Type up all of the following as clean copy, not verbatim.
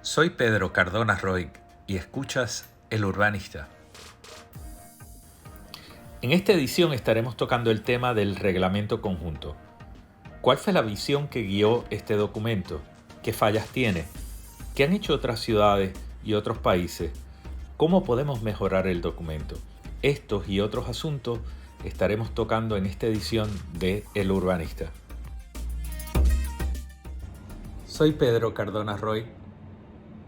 Soy Pedro Cardona Roig y escuchas El Urbanista. En esta edición estaremos tocando el tema del reglamento conjunto. ¿Cuál fue la visión que guió este documento? ¿Qué fallas tiene? ¿Qué han hecho otras ciudades y otros países? ¿Cómo podemos mejorar el documento? Estos y otros asuntos estaremos tocando en esta edición de El Urbanista. Soy Pedro Cardona Roig,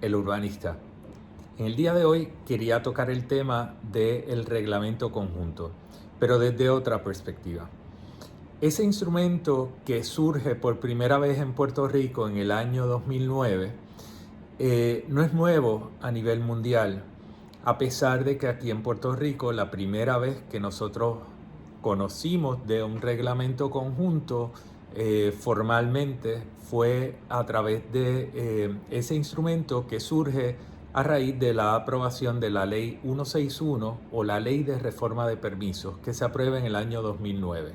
El Urbanista. En el día de hoy quería tocar el tema del reglamento conjunto, pero desde otra perspectiva. Ese instrumento que surge por primera vez en Puerto Rico en el año 2009 no es nuevo a nivel mundial, a pesar de que aquí en Puerto Rico la primera vez que nosotros conocimos de un reglamento conjunto formalmente fue a través de ese instrumento que surge a raíz de la aprobación de la Ley 161 o la Ley de Reforma de Permisos que se aprueba en el año 2009.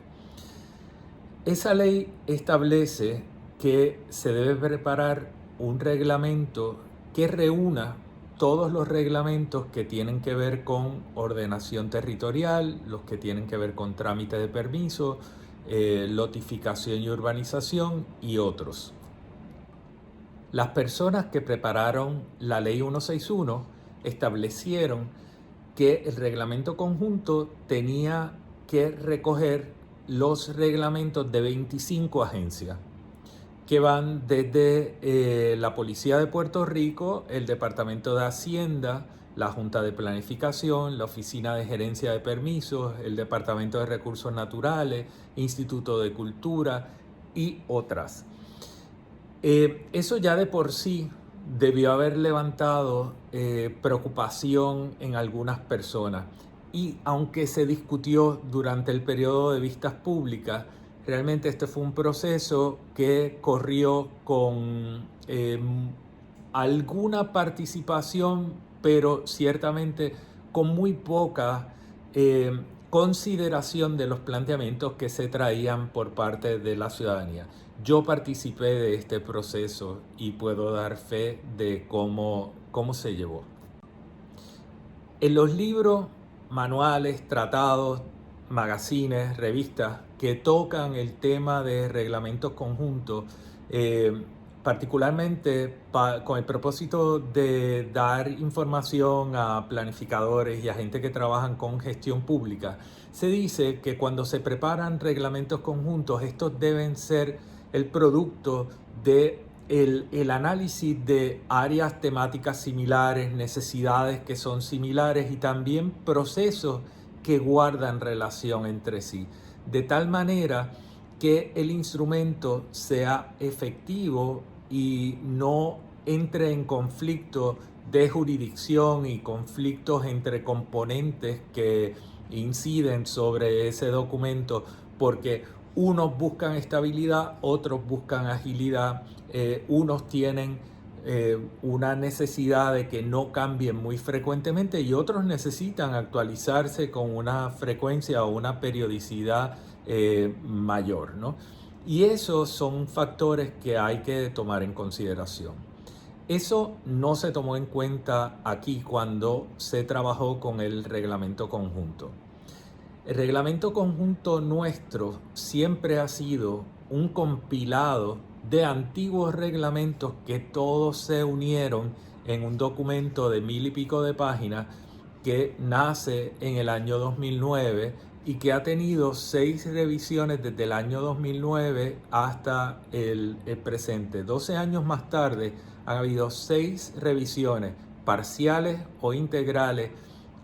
Esa ley establece que se debe preparar un reglamento que reúna todos los reglamentos que tienen que ver con ordenación territorial, los que tienen que ver con trámite de permiso, lotificación y urbanización y otros. Las personas que prepararon la Ley 161 establecieron que el reglamento conjunto tenía que recoger los reglamentos de 25 agencias que van desde la Policía de Puerto Rico, el Departamento de Hacienda, la Junta de Planificación, la Oficina de Gerencia de Permisos, el Departamento de Recursos Naturales, Instituto de Cultura y otras. Eso ya de por sí debió haber levantado preocupación en algunas personas. Y aunque se discutió durante el periodo de vistas públicas, realmente este fue un proceso que corrió con alguna participación, pero ciertamente con muy poca consideración de los planteamientos que se traían por parte de la ciudadanía. Yo participé de este proceso y puedo dar fe de cómo se llevó. En los libros, manuales, tratados, magazines, revistas que tocan el tema de reglamentos conjuntos, particularmente con el propósito de dar información a planificadores y a gente que trabajan con gestión pública, se dice que cuando se preparan reglamentos conjuntos, estos deben ser el producto de el análisis de áreas temáticas similares, necesidades que son similares y también procesos que guardan relación entre sí, de tal manera que el instrumento sea efectivo y no entre en conflicto de jurisdicción y conflictos entre componentes que inciden sobre ese documento, porque unos buscan estabilidad, otros buscan agilidad, unos tienen una necesidad de que no cambien muy frecuentemente y otros necesitan actualizarse con una frecuencia o una periodicidad mayor, ¿no? Y esos son factores que hay que tomar en consideración. Eso no se tomó en cuenta aquí cuando se trabajó con el reglamento conjunto. El reglamento conjunto nuestro siempre ha sido un compilado de antiguos reglamentos que todos se unieron en un documento de 1000 y pico de páginas que nace en el año 2009 y que ha tenido 6 revisiones desde el año 2009 hasta el presente. 12 años más tarde han habido 6 revisiones parciales o integrales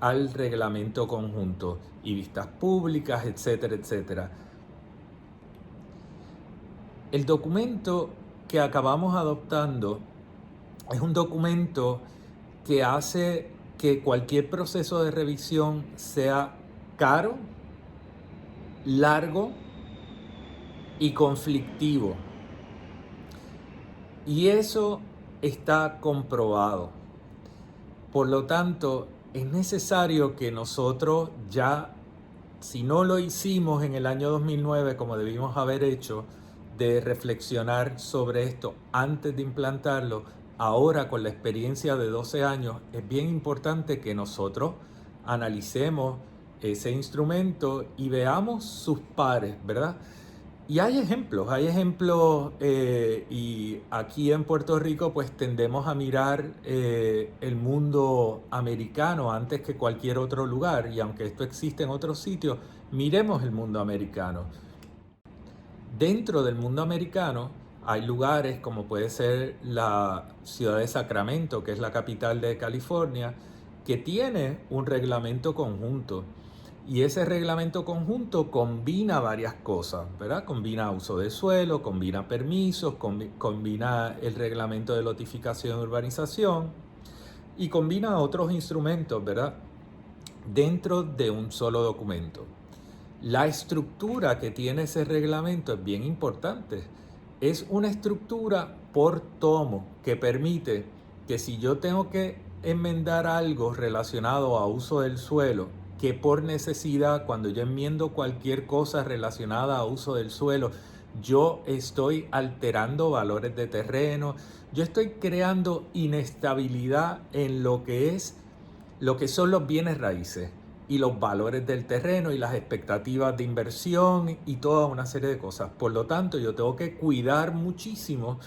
al reglamento conjunto y vistas públicas, etcétera, etcétera. El documento que acabamos adoptando es un documento que hace que cualquier proceso de revisión sea caro, largo y conflictivo. Y eso está comprobado. Por lo tanto, es necesario que nosotros ya, si no lo hicimos en el año 2009 como debimos haber hecho, de reflexionar sobre esto antes de implantarlo, ahora con la experiencia de 12 años, es bien importante que nosotros analicemos ese instrumento y veamos sus pares, ¿verdad? Y hay ejemplos y aquí en Puerto Rico pues tendemos a mirar el mundo americano antes que cualquier otro lugar, y aunque esto existe en otros sitios, miremos el mundo americano. Dentro del mundo americano hay lugares como puede ser la ciudad de Sacramento, que es la capital de California, que tiene un reglamento conjunto. Y ese reglamento conjunto combina varias cosas, ¿verdad? Combina uso de suelo, combina permisos, combina el reglamento de lotificación y urbanización y combina otros instrumentos, ¿verdad? Dentro de un solo documento. La estructura que tiene ese reglamento es bien importante. Es una estructura por tomo que permite que si yo tengo que enmendar algo relacionado a uso del suelo, que por necesidad, cuando yo enmiendo cualquier cosa relacionada a uso del suelo, yo estoy alterando valores de terreno, yo estoy creando inestabilidad en lo que son los bienes raíces y los valores del terreno y las expectativas de inversión y toda una serie de cosas. Por lo tanto, yo tengo que cuidar muchísimo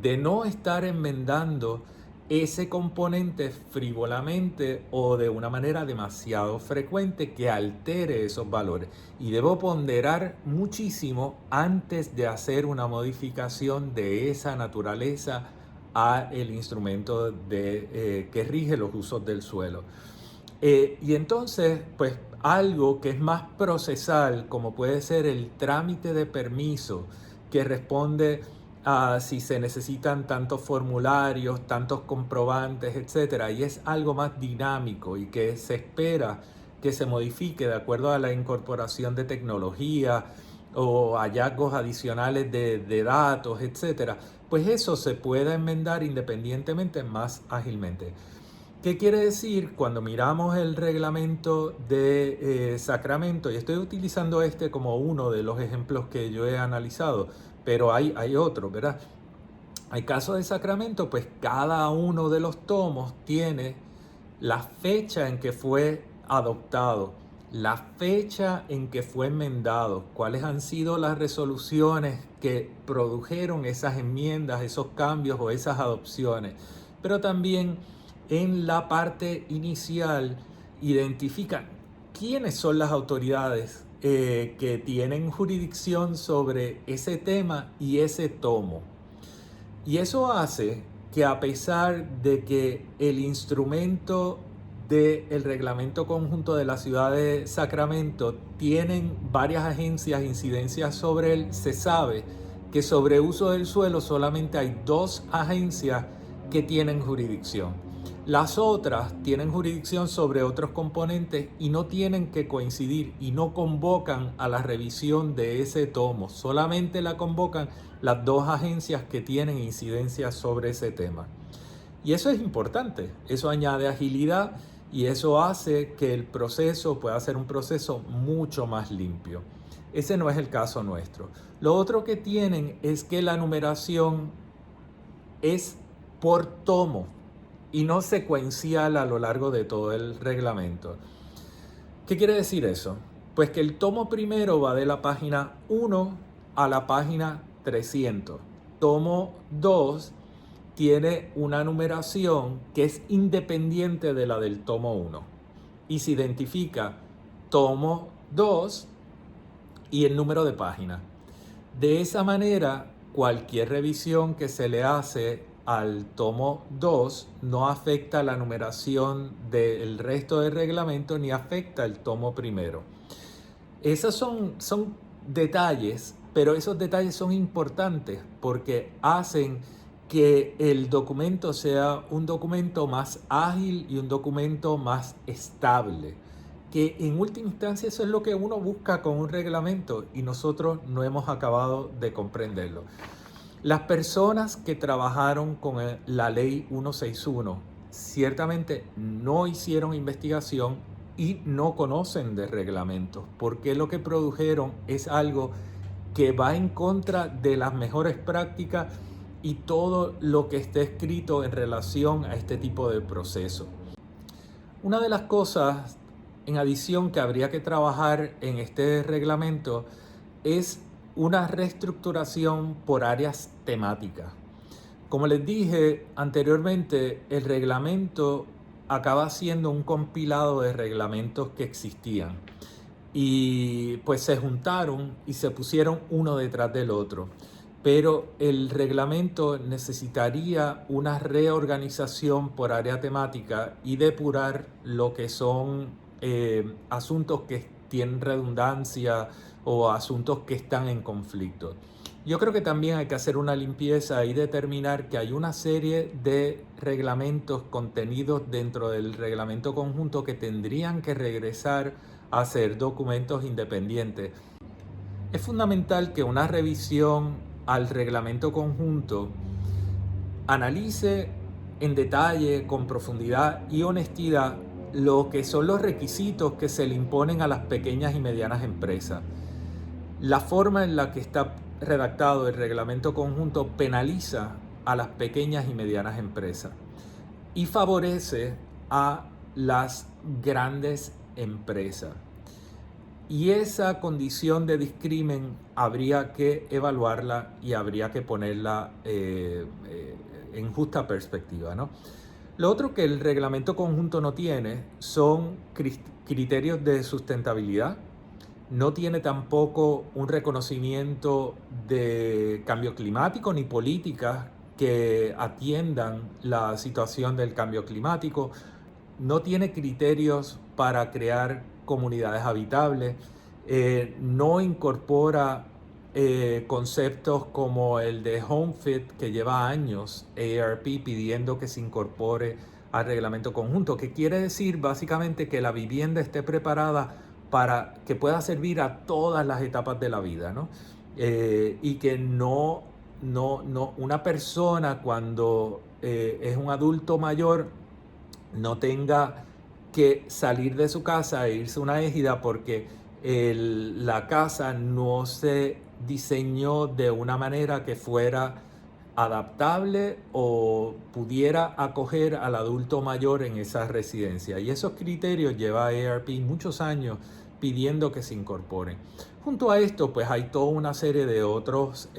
de no estar enmendando ese componente frívolamente o de una manera demasiado frecuente que altere esos valores. Y debo ponderar muchísimo antes de hacer una modificación de esa naturaleza a el instrumento que rige los usos del suelo. Y entonces, pues algo que es más procesal, como puede ser el trámite de permiso, que responde a si se necesitan tantos formularios, tantos comprobantes, etcétera, y es algo más dinámico y que se espera que se modifique de acuerdo a la incorporación de tecnología o hallazgos adicionales de datos, etcétera, pues eso se puede enmendar independientemente más ágilmente. ¿Qué quiere decir cuando miramos el reglamento de Sacramento? Y estoy utilizando este como uno de los ejemplos que yo he analizado, pero hay otros, ¿verdad? Hay casos de Sacramento, pues cada uno de los tomos tiene la fecha en que fue adoptado, la fecha en que fue enmendado, cuáles han sido las resoluciones que produjeron esas enmiendas, esos cambios o esas adopciones, pero también en la parte inicial identifican quiénes son las autoridades que tienen jurisdicción sobre ese tema y ese tomo. Y eso hace que a pesar de que el instrumento del reglamento conjunto de la ciudad de Sacramento tienen varias agencias incidencias sobre él, se sabe que sobre uso del suelo solamente hay 2 agencias que tienen jurisdicción. Las otras tienen jurisdicción sobre otros componentes y no tienen que coincidir y no convocan a la revisión de ese tomo. Solamente la convocan las 2 agencias que tienen incidencia sobre ese tema. Y eso es importante. Eso añade agilidad y eso hace que el proceso pueda ser un proceso mucho más limpio. Ese no es el caso nuestro. Lo otro que tienen es que la numeración es por tomo y no secuencial a lo largo de todo el reglamento. ¿Qué quiere decir eso? Pues que el tomo primero va de la página 1 a la página 300. Tomo 2 tiene una numeración que es independiente de la del tomo 1 y se identifica tomo 2 y el número de página. De esa manera, cualquier revisión que se le hace al tomo 2 no afecta la numeración del resto del reglamento ni afecta el tomo primero. Esos son detalles, pero esos detalles son importantes porque hacen que el documento sea un documento más ágil y un documento más estable. Que en última instancia eso es lo que uno busca con un reglamento y nosotros no hemos acabado de comprenderlo. Las personas que trabajaron con la ley 161 ciertamente no hicieron investigación y no conocen de reglamentos, porque lo que produjeron es algo que va en contra de las mejores prácticas y todo lo que esté escrito en relación a este tipo de proceso. Una de las cosas en adición que habría que trabajar en este reglamento es una reestructuración por áreas temáticas. Como les dije anteriormente, el reglamento acaba siendo un compilado de reglamentos que existían y pues se juntaron y se pusieron uno detrás del otro. Pero el reglamento necesitaría una reorganización por área temática y depurar lo que son asuntos que tienen redundancia o asuntos que están en conflicto. Yo creo que también hay que hacer una limpieza y determinar que hay una serie de reglamentos contenidos dentro del reglamento conjunto que tendrían que regresar a ser documentos independientes. Es fundamental que una revisión al reglamento conjunto analice en detalle, con profundidad y honestidad, lo que son los requisitos que se le imponen a las pequeñas y medianas empresas. La forma en la que está redactado el reglamento conjunto penaliza a las pequeñas y medianas empresas y favorece a las grandes empresas. Y esa condición de discrimen habría que evaluarla y habría que ponerla en justa perspectiva, ¿no? Lo otro que el reglamento conjunto no tiene son criterios de sustentabilidad, no tiene tampoco un reconocimiento de cambio climático ni políticas que atiendan la situación del cambio climático, no tiene criterios para crear comunidades habitables, no incorpora conceptos como el de HomeFit, que lleva años AARP pidiendo que se incorpore al reglamento conjunto, que quiere decir básicamente que la vivienda esté preparada para que pueda servir a todas las etapas de la vida, ¿no? Y que no una persona cuando es un adulto mayor no tenga que salir de su casa e irse a una égida porque la casa no se diseñó de una manera que fuera adaptable o pudiera acoger al adulto mayor en esa residencia. Y esos criterios lleva AARP muchos años pidiendo que se incorporen. Junto a esto, pues hay toda una serie de otros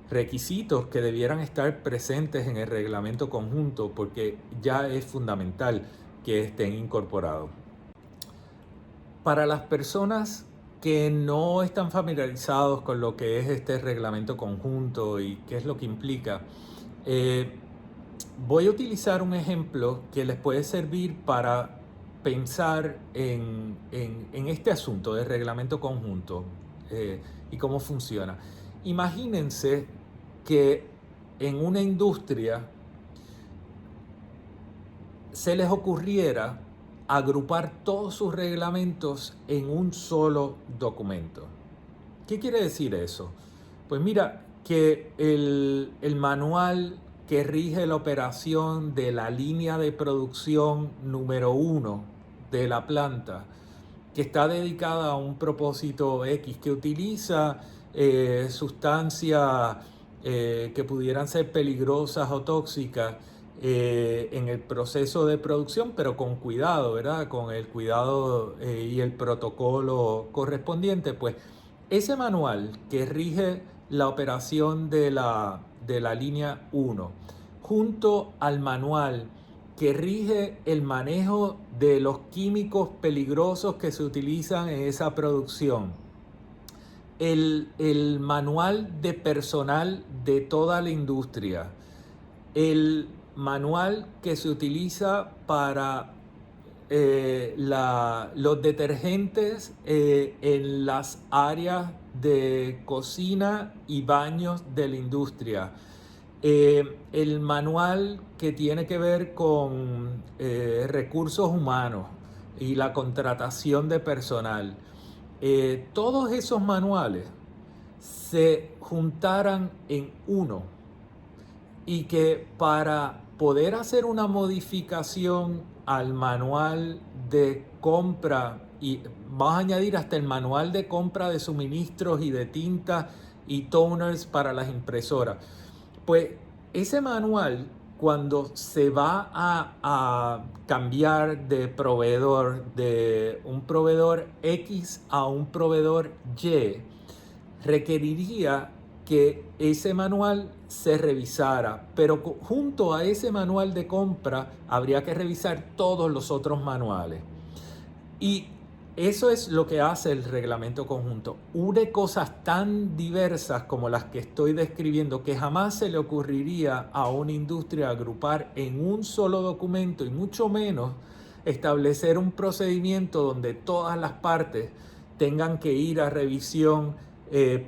requisitos que debieran estar presentes en el reglamento conjunto porque ya es fundamental que estén incorporados. Para las personas que no están familiarizados con lo que es este reglamento conjunto y qué es lo que implica, voy a utilizar un ejemplo que les puede servir para pensar en este asunto del reglamento conjunto y cómo funciona. Imagínense que en una industria se les ocurriera agrupar todos sus reglamentos en un solo documento. ¿Qué quiere decir eso? Pues mira, que el manual que rige la operación de la línea de producción número 1 de la planta, que está dedicada a un propósito X, que utiliza sustancias que pudieran ser peligrosas o tóxicas en el proceso de producción, pero con cuidado, ¿verdad? Con el cuidado y el protocolo correspondiente, pues ese manual que rige la operación de la línea 1, junto al manual que rige el manejo de los químicos peligrosos que se utilizan en esa producción, el manual de personal de toda la industria, el manual que se utiliza para los detergentes en las áreas de cocina y baños de la industria, el manual que tiene que ver con recursos humanos y la contratación de personal. Todos esos manuales se juntaran en uno y que para poder hacer una modificación al manual de compra, y vamos a añadir hasta el manual de compra de suministros y de tinta y toners para las impresoras, Pues ese manual, cuando se va a cambiar de proveedor, de un proveedor X a un proveedor Y, requeriría que ese manual se revisara, pero junto a ese manual de compra habría que revisar todos los otros manuales. Y eso es lo que hace el reglamento conjunto. Une cosas tan diversas como las que estoy describiendo que jamás se le ocurriría a una industria agrupar en un solo documento y mucho menos establecer un procedimiento donde todas las partes tengan que ir a revisión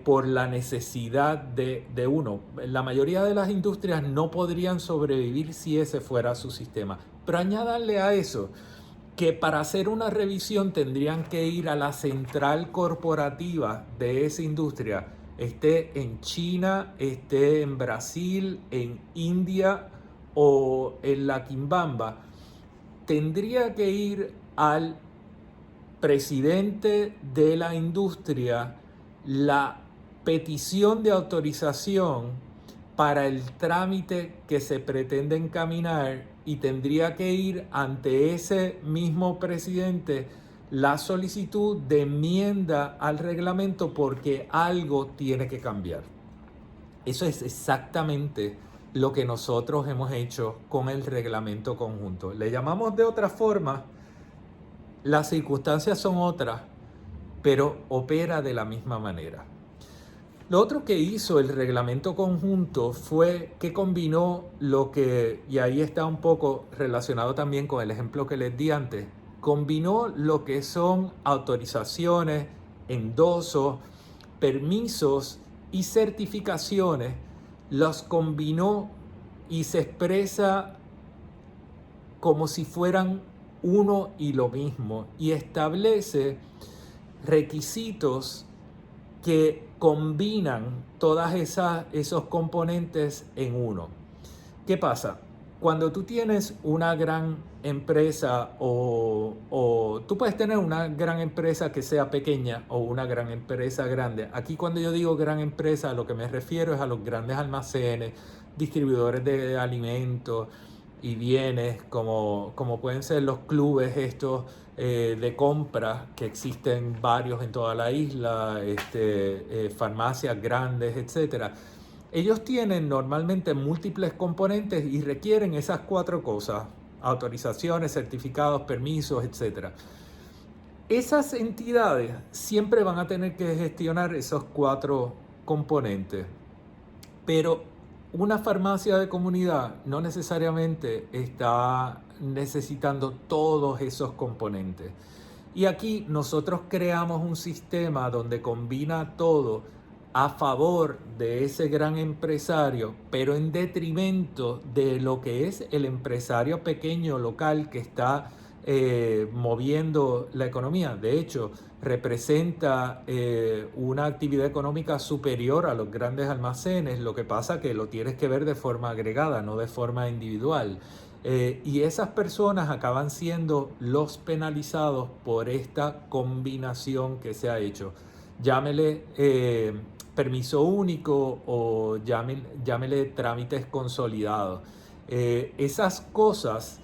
por la necesidad de uno. La mayoría de las industrias no podrían sobrevivir si ese fuera su sistema. Pero añádanle a eso que para hacer una revisión tendrían que ir a la central corporativa de esa industria, esté en China, esté en Brasil, en India o en la Quimbamba. Tendría que ir al presidente de la industria la petición de autorización para el trámite que se pretende encaminar y tendría que ir ante ese mismo presidente la solicitud de enmienda al reglamento porque algo tiene que cambiar. Eso es exactamente lo que nosotros hemos hecho con el reglamento conjunto. Le llamamos de otra forma, las circunstancias son otras, pero opera de la misma manera. Lo otro que hizo el reglamento conjunto fue que combinó lo que, y ahí está un poco relacionado también con el ejemplo que les di antes, combinó lo que son autorizaciones, endosos, permisos y certificaciones, los combinó y se expresa como si fueran uno y lo mismo y establece requisitos que combinan todas esos componentes en uno. ¿Qué pasa? Cuando tú tienes una gran empresa o tú puedes tener una gran empresa que sea pequeña o una gran empresa grande. Aquí cuando yo digo gran empresa, a lo que me refiero es a los grandes almacenes, distribuidores de alimentos y bienes, como pueden ser los clubes estos de compra, que existen varios en toda la isla, farmacias grandes, etcétera. Ellos tienen normalmente múltiples componentes y requieren esas 4 cosas: autorizaciones, certificados, permisos, etcétera. Esas entidades siempre van a tener que gestionar esos 4 componentes, pero una farmacia de comunidad no necesariamente está necesitando todos esos componentes. Y aquí nosotros creamos un sistema donde combina todo a favor de ese gran empresario, pero en detrimento de lo que es el empresario pequeño local que está moviendo la economía. De hecho, representa una actividad económica superior a los grandes almacenes. Lo que pasa que lo tienes que ver de forma agregada, no de forma individual. Y esas personas acaban siendo los penalizados por esta combinación que se ha hecho. Llámele permiso único o llámele trámites consolidados. Esas cosas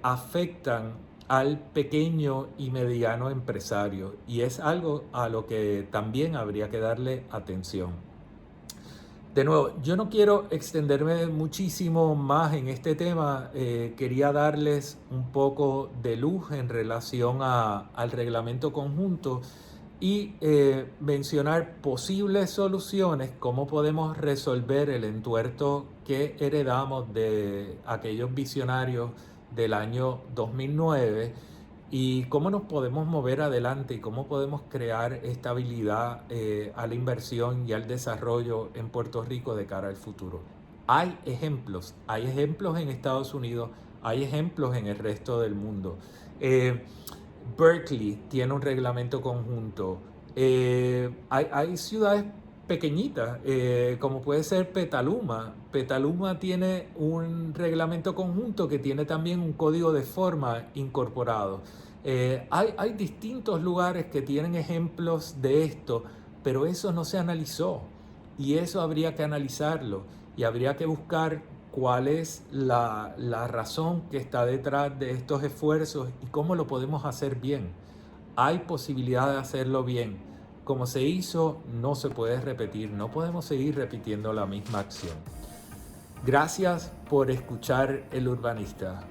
afectan al pequeño y mediano empresario y es algo a lo que también habría que darle atención. De nuevo, yo no quiero extenderme muchísimo más en este tema, quería darles un poco de luz en relación al reglamento conjunto y mencionar posibles soluciones, cómo podemos resolver el entuerto que heredamos de aquellos visionarios del año 2009 y cómo nos podemos mover adelante y cómo podemos crear estabilidad a la inversión y al desarrollo en Puerto Rico de cara al futuro. Hay ejemplos en Estados Unidos, hay ejemplos en el resto del mundo. Berkeley tiene un reglamento conjunto. Hay ciudades pequeñitas, como puede ser Petaluma. Petaluma tiene un reglamento conjunto que tiene también un código de forma incorporado. Hay distintos lugares que tienen ejemplos de esto, pero eso no se analizó y eso habría que analizarlo. y habría que buscar cuál es la razón que está detrás de estos esfuerzos y cómo lo podemos hacer bien. Hay posibilidad de hacerlo bien. Como se hizo, no se puede repetir, no podemos seguir repitiendo la misma acción. Gracias por escuchar El Urbanista.